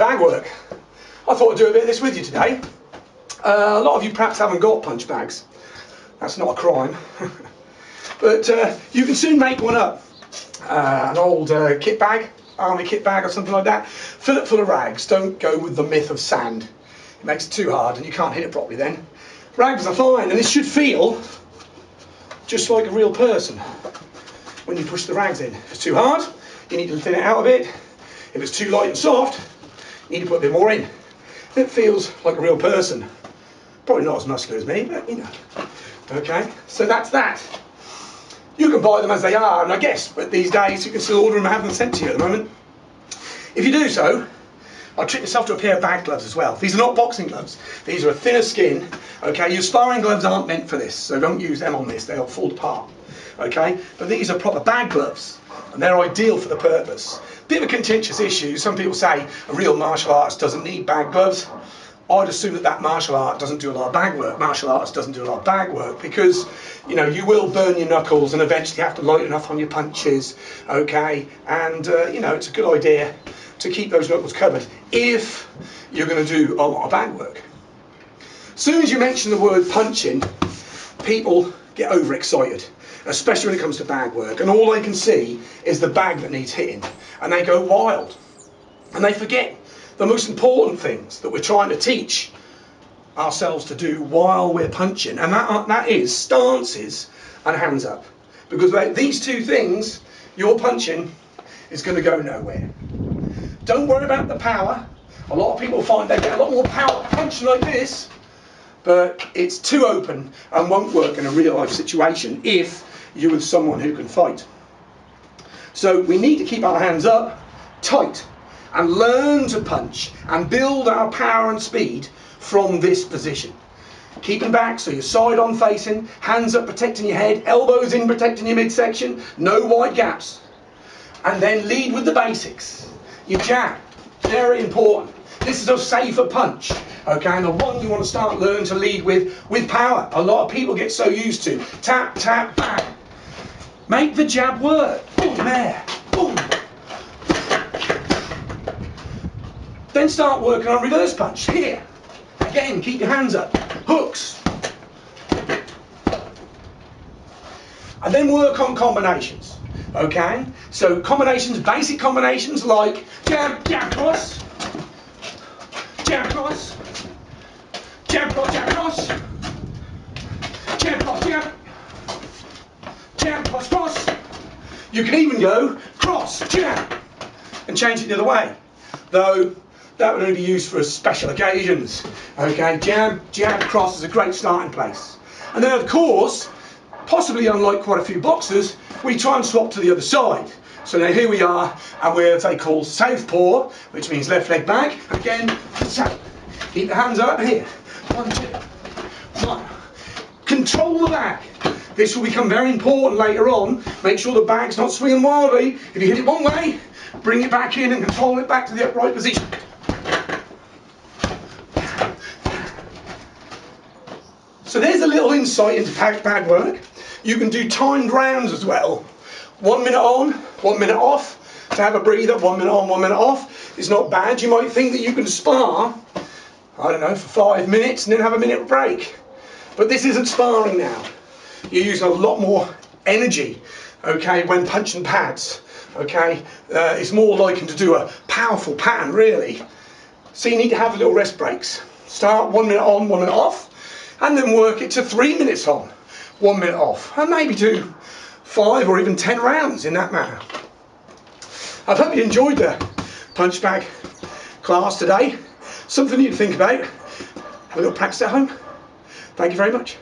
bag work. I thought I'd do a bit of this with you today. A lot of you perhaps haven't got punch bags. That's not a crime. But you can soon make one up. An old kit bag, army kit bag or something like that. Fill it full of rags. Don't go with the myth of sand. It makes it too hard and you can't hit it properly then. Rags are fine, and this should feel just like a real person when you push the rags in. If it's too hard, you need to thin it out a bit. If it's too light and soft, you need to put a bit more in. It feels like a real person. Probably not as muscular as me, but you know. Okay, so that's that. You can buy them as they are, and I guess, but these days you can still order them and have them sent to you at the moment. If you do so, I'll treat yourself to a pair of bag gloves as well. These are not boxing gloves. These are a thinner skin. Okay, your sparring gloves aren't meant for this, so don't use them on this. They'll fall apart. Okay, but these are proper bag gloves, and they're ideal for the purpose. Bit of a contentious issue. Some people say a real martial artist doesn't need bag gloves. I'd assume that martial art doesn't do a lot of bag work. Martial artist doesn't do a lot of bag work because, you know, you will burn your knuckles and eventually have to lighten up on your punches, okay? And, you know, it's a good idea to keep those knuckles covered if you're going to do a lot of bag work. As soon as you mention the word punching, people get overexcited, especially when it comes to bag work. And all they can see is the bag that needs hitting. And they go wild. And they forget the most important things that we're trying to teach ourselves to do while we're punching, and that is stances and hands up. Because these two things, your punching is going to go nowhere. Don't worry about the power. A lot of people find they get a lot more power punching like this, but it's too open and won't work in a real life situation if you're with someone who can fight. So we need to keep our hands up, tight, and learn to punch and build our power and speed from this position. Keeping back so you're side on facing, hands up protecting your head, elbows in protecting your midsection, no wide gaps. And then lead with the basics. Your jab, very important. This is a safer punch, okay, and the one you want to start learning to lead with power. A lot of people get so used to tap, tap, bang. Make the jab work. Boom, there, boom. Then start working on reverse punch. Here, again, keep your hands up. Hooks. And then work on combinations. Okay? So combinations, basic combinations like jab, jab, cross. Jab, cross. Jab, cross, jab, cross. Jab, cross, jab. Jab, cross, cross. You can even go cross, jab, and change it the other way. Though, that would only be used for special occasions. Okay, jab, jab, cross is a great starting place. And then of course, possibly unlike quite a few boxers, we try and swap to the other side. So now here we are, and we're what they call southpaw, which means left leg back. Again, tap. Keep the hands up here. 1, 2, 1. Control the bag. This will become very important later on. Make sure the bag's not swinging wildly. If you hit it one way, bring it back in and control it back to the upright position. So there's a little insight into bag work. You can do timed rounds as well. 1 minute on, 1 minute off. To have a breather, 1 minute on, 1 minute off. It's not bad. You might think that you can spar, I don't know, for 5 minutes and then have a minute break. But this isn't sparring now. You're using a lot more energy, okay, when punching pads, okay. It's more likened to do a powerful pattern, really. So you need to have little rest breaks. Start 1 minute on, 1 minute off. And then work it to 3 minutes on, 1 minute off, and maybe do 5 or even 10 rounds in that manner. I hope you enjoyed the punch bag class today. Something you to think about. Have a little practice at home. Thank you very much.